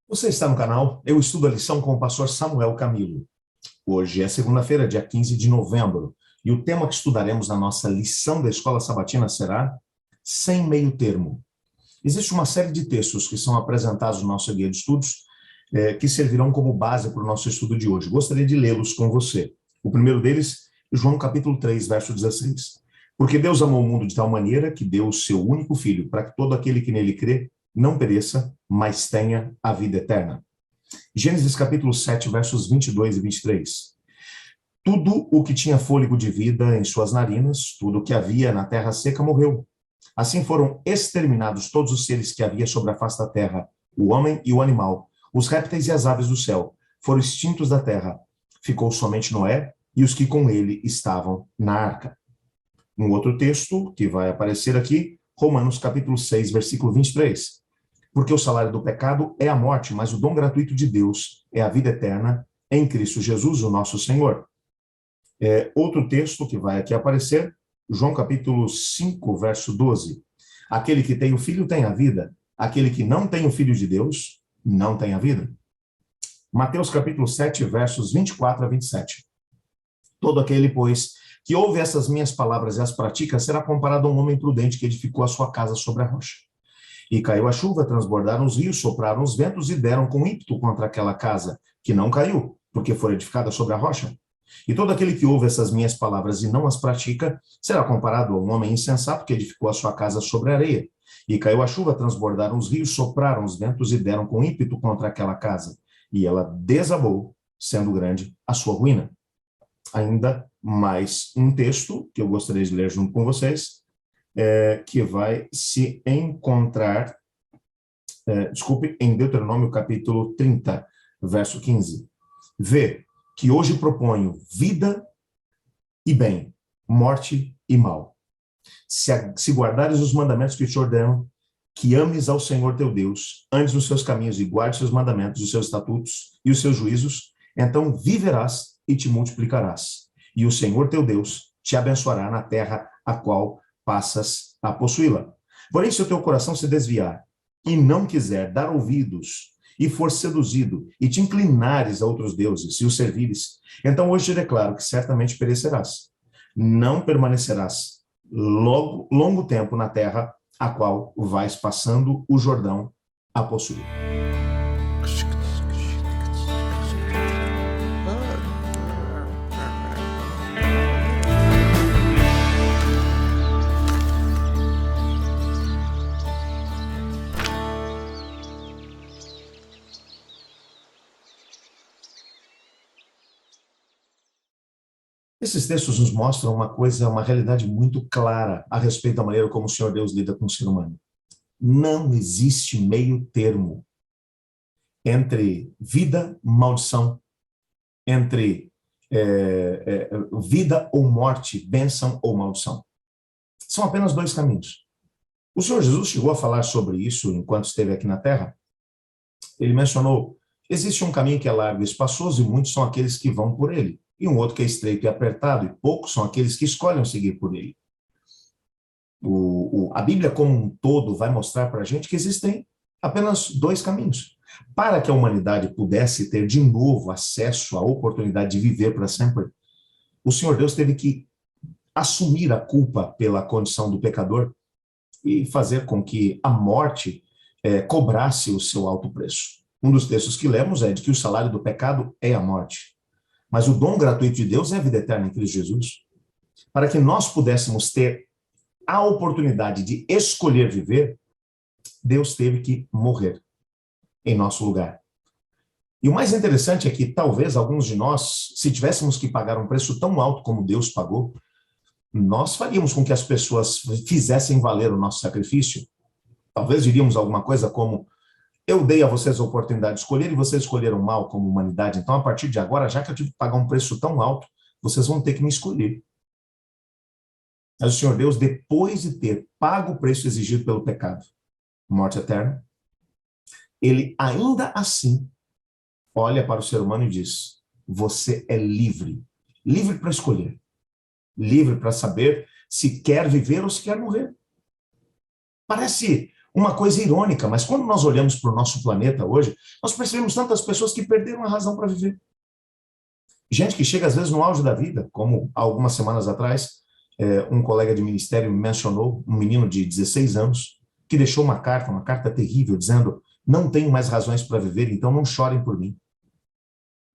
Você está no canal Eu Estudo a Lição com o pastor Samuel Camilo. Hoje é segunda-feira, dia 15 de novembro, e o tema que estudaremos na nossa lição da Escola Sabatina será Sem Meio Termo. Existe uma série de textos que são apresentados no nosso guia de estudos, que servirão como base para o nosso estudo de hoje. Gostaria de lê-los com você. O primeiro deles, João capítulo 3, verso 16. Porque Deus amou o mundo de tal maneira que deu o seu único filho, para que todo aquele que nele crê não pereça, mas tenha a vida eterna. Gênesis capítulo 7, versos 22 e 23. Tudo o que tinha fôlego de vida em suas narinas, tudo o que havia na terra seca morreu. Assim foram exterminados todos os seres que havia sobre a face da terra, o homem e o animal, os répteis e as aves do céu, foram extintos da terra. Ficou somente Noé e os que com ele estavam na arca. Um outro texto que vai aparecer aqui, Romanos capítulo 6, versículo 23. Porque o salário do pecado é a morte, mas o dom gratuito de Deus é a vida eterna em Cristo Jesus, o nosso Senhor. Outro texto que vai aqui aparecer, João capítulo 5, verso 12. Aquele que tem o Filho tem a vida, aquele que não tem o Filho de Deus não tem a vida. Mateus capítulo 7, versos 24 a 27. Todo aquele, pois, que ouve essas minhas palavras e as pratica, será comparado a um homem prudente que edificou a sua casa sobre a rocha. E caiu a chuva, transbordaram os rios, sopraram os ventos e deram com ímpeto contra aquela casa, que não caiu, porque foi edificada sobre a rocha. E todo aquele que ouve essas minhas palavras e não as pratica, será comparado a um homem insensato que edificou a sua casa sobre a areia. E caiu a chuva, transbordaram os rios, sopraram os ventos e deram com ímpeto contra aquela casa. E ela desabou, sendo grande a sua ruína. Ainda mais um texto que eu gostaria de ler junto com vocês, que vai se encontrar, em Deuteronômio capítulo 30, verso 15. Vê que hoje proponho vida e bem, morte e mal. Se guardares os mandamentos que te ordeno, que ames ao Senhor teu Deus, andes nos seus caminhos e guardes seus mandamentos, os seus estatutos e os seus juízos, então viverás e te multiplicarás. E o Senhor teu Deus te abençoará na terra a qual passas a possuí-la. Porém, se o teu coração se desviar e não quiser dar ouvidos e for seduzido e te inclinares a outros deuses e os servires, então hoje te declaro que certamente perecerás. Não permanecerás longo tempo na terra a qual vais passando o Jordão a possuir. Esses textos nos mostram uma realidade muito clara a respeito da maneira como o Senhor Deus lida com o ser humano. Não existe meio termo entre vida e maldição, entre vida ou morte, bênção ou maldição. São apenas dois caminhos. O Senhor Jesus chegou a falar sobre isso enquanto esteve aqui na Terra. Ele mencionou, existe um caminho que é largo e espaçoso e muitos são aqueles que vão por ele. E um outro que é estreito e apertado, e poucos são aqueles que escolhem seguir por ele. A Bíblia como um todo vai mostrar para a gente que existem apenas dois caminhos. Para que a humanidade pudesse ter de novo acesso à oportunidade de viver para sempre, o Senhor Deus teve que assumir a culpa pela condição do pecador e fazer com que a morte cobrasse o seu alto preço. Um dos textos que lemos é de que o salário do pecado é a morte. Mas o dom gratuito de Deus é a vida eterna em Cristo Jesus. Para que nós pudéssemos ter a oportunidade de escolher viver, Deus teve que morrer em nosso lugar. E o mais interessante é que talvez alguns de nós, se tivéssemos que pagar um preço tão alto como Deus pagou, nós faríamos com que as pessoas fizessem valer o nosso sacrifício. Talvez diríamos alguma coisa como: eu dei a vocês a oportunidade de escolher e vocês escolheram mal como humanidade. Então, a partir de agora, já que eu tive que pagar um preço tão alto, vocês vão ter que me escolher. Mas o Senhor Deus, depois de ter pago o preço exigido pelo pecado, morte eterna, ele ainda assim olha para o ser humano e diz: você é livre. Livre para escolher. Livre para saber se quer viver ou se quer morrer. Parece uma coisa irônica, mas quando nós olhamos para o nosso planeta hoje, nós percebemos tantas pessoas que perderam a razão para viver. Gente que chega às vezes no auge da vida, como há algumas semanas atrás, um colega de ministério me mencionou, um menino de 16 anos, que deixou uma carta terrível, dizendo: não tenho mais razões para viver, então não chorem por mim.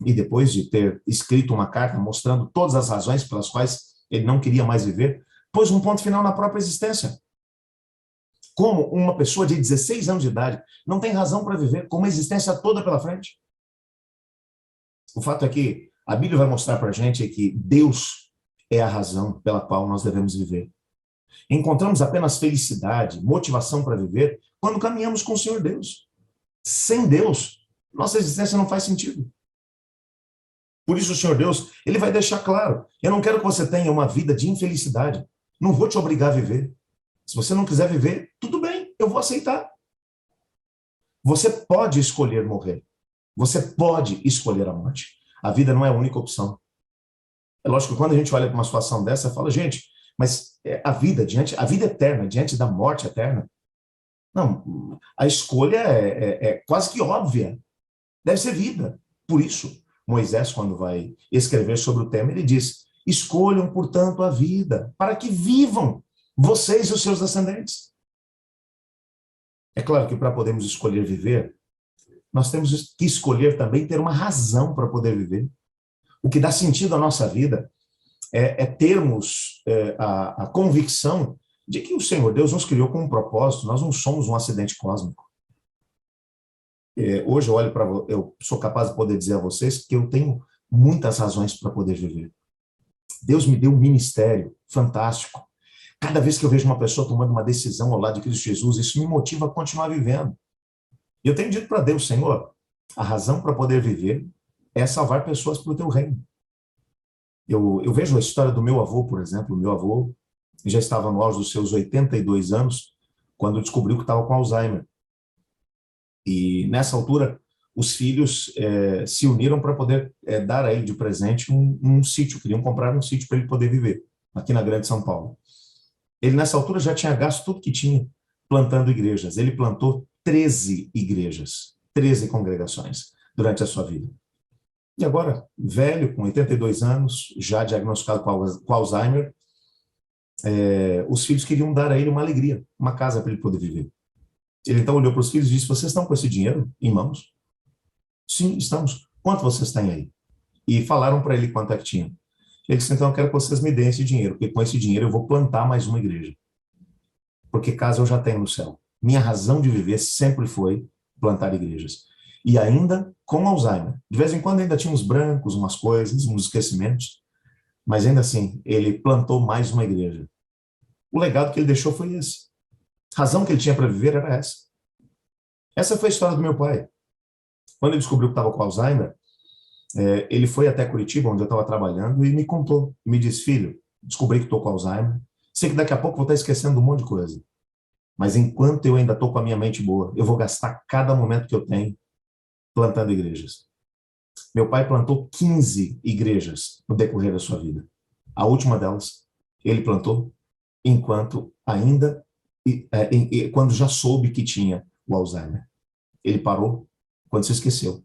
E depois de ter escrito uma carta mostrando todas as razões pelas quais ele não queria mais viver, pôs um ponto final na própria existência. Como uma pessoa de 16 anos de idade não tem razão para viver, com uma existência toda pela frente? O fato é que a Bíblia vai mostrar para a gente que Deus é a razão pela qual nós devemos viver. Encontramos apenas felicidade, motivação para viver, quando caminhamos com o Senhor Deus. Sem Deus, nossa existência não faz sentido. Por isso o Senhor Deus, ele vai deixar claro: eu não quero que você tenha uma vida de infelicidade. Não vou te obrigar a viver. Se você não quiser viver, tudo bem, eu vou aceitar. Você pode escolher morrer. Você pode escolher a morte. A vida não é a única opção. É lógico que quando a gente olha para uma situação dessa, fala: gente, mas a vida eterna, diante da morte eterna, não, a escolha é quase que óbvia. Deve ser vida. Por isso, Moisés, quando vai escrever sobre o tema, ele diz: escolham, portanto, a vida, para que vivam vocês e os seus descendentes. É claro que para podermos escolher viver, nós temos que escolher também ter uma razão para poder viver. O que dá sentido à nossa vida é termos a convicção de que o Senhor Deus nos criou com um propósito, nós não somos um acidente cósmico. Hoje eu sou capaz de poder dizer a vocês que eu tenho muitas razões para poder viver. Deus me deu um ministério fantástico. Cada vez que eu vejo uma pessoa tomando uma decisão ao lado de Cristo Jesus, isso me motiva a continuar vivendo. E eu tenho dito para Deus: Senhor, a razão para poder viver é salvar pessoas para o teu reino. Eu vejo a história do meu avô, por exemplo. O meu avô já estava no auge dos seus 82 anos, quando descobriu que estava com Alzheimer. E nessa altura, os filhos se uniram para poder dar a ele de presente um sítio. Queriam comprar um sítio para ele poder viver, aqui na Grande São Paulo. Ele, nessa altura, já tinha gasto tudo que tinha plantando igrejas. Ele plantou 13 igrejas, 13 congregações durante a sua vida. E agora, velho, com 82 anos, já diagnosticado com Alzheimer, os filhos queriam dar a ele uma alegria, uma casa para ele poder viver. Ele então olhou para os filhos e disse: vocês estão com esse dinheiro em mãos? Sim, estamos. Quanto vocês têm aí? E falaram para ele quanto é que tinha. Ele disse: então eu quero que vocês me deem esse dinheiro, porque com esse dinheiro eu vou plantar mais uma igreja. Porque casa eu já tenho no céu. Minha razão de viver sempre foi plantar igrejas. E ainda com Alzheimer. De vez em quando ainda tinha uns brancos, umas coisas, uns esquecimentos, mas ainda assim, ele plantou mais uma igreja. O legado que ele deixou foi esse. A razão que ele tinha para viver era essa. Essa foi a história do meu pai. Quando ele descobriu que estava com Alzheimer, ele foi até Curitiba, onde eu estava trabalhando, e me contou. Me disse: filho, descobri que estou com Alzheimer. Sei que daqui a pouco vou estar esquecendo um monte de coisa. Mas enquanto eu ainda estou com a minha mente boa, eu vou gastar cada momento que eu tenho plantando igrejas. Meu pai plantou 15 igrejas no decorrer da sua vida. A última delas, ele plantou enquanto ainda, quando já soube que tinha o Alzheimer. Ele parou quando se esqueceu.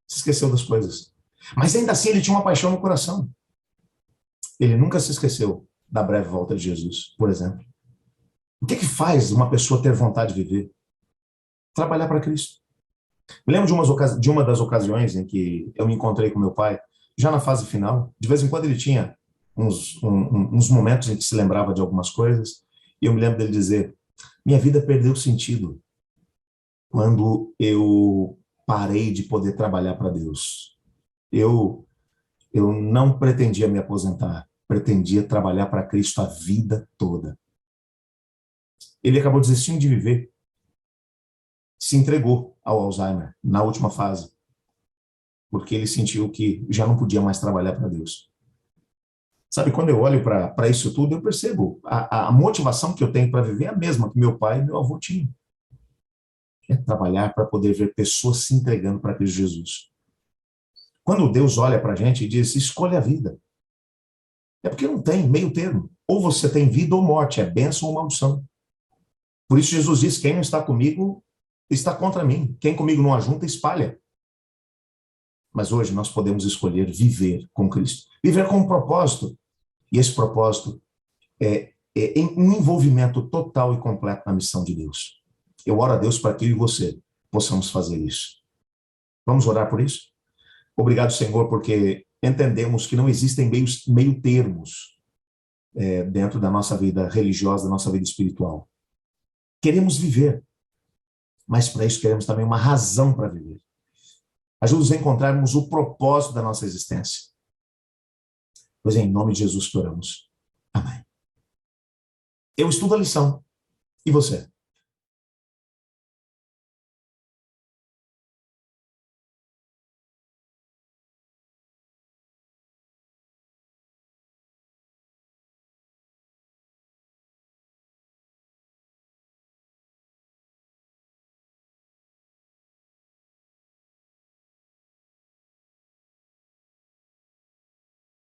Se esqueceu das coisas. Mas ainda assim ele tinha uma paixão no coração. Ele nunca se esqueceu da breve volta de Jesus, por exemplo. O que faz uma pessoa ter vontade de viver? Trabalhar para Cristo. Me lembro de uma das ocasiões em que eu me encontrei com meu pai, já na fase final. De vez em quando ele tinha uns momentos em que se lembrava de algumas coisas, e eu me lembro dele dizer: minha vida perdeu sentido quando eu parei de poder trabalhar para Deus. Eu não pretendia me aposentar, pretendia trabalhar para Cristo a vida toda. Ele acabou desistindo de viver, se entregou ao Alzheimer na última fase, porque ele sentiu que já não podia mais trabalhar para Deus. Sabe, quando eu olho para isso tudo, eu percebo a motivação que eu tenho para viver é a mesma que meu pai e meu avô tinham. É trabalhar para poder ver pessoas se entregando para Cristo Jesus. Quando Deus olha para a gente e diz: escolha a vida, é porque não tem meio termo. Ou você tem vida ou morte, é bênção ou maldição. Por isso Jesus diz, quem não está comigo, está contra mim. Quem comigo não ajunta, espalha. Mas hoje nós podemos escolher viver com Cristo. Viver com um propósito. E esse propósito é um envolvimento total e completo na missão de Deus. Eu oro a Deus para que eu e você possamos fazer isso. Vamos orar por isso? Obrigado, Senhor, porque entendemos que não existem meio termos dentro da nossa vida religiosa, da nossa vida espiritual. Queremos viver, mas para isso queremos também uma razão para viver. Ajuda-nos a encontrarmos o propósito da nossa existência. Pois é, em nome de Jesus que oramos. Amém. Eu estudo a lição. E você?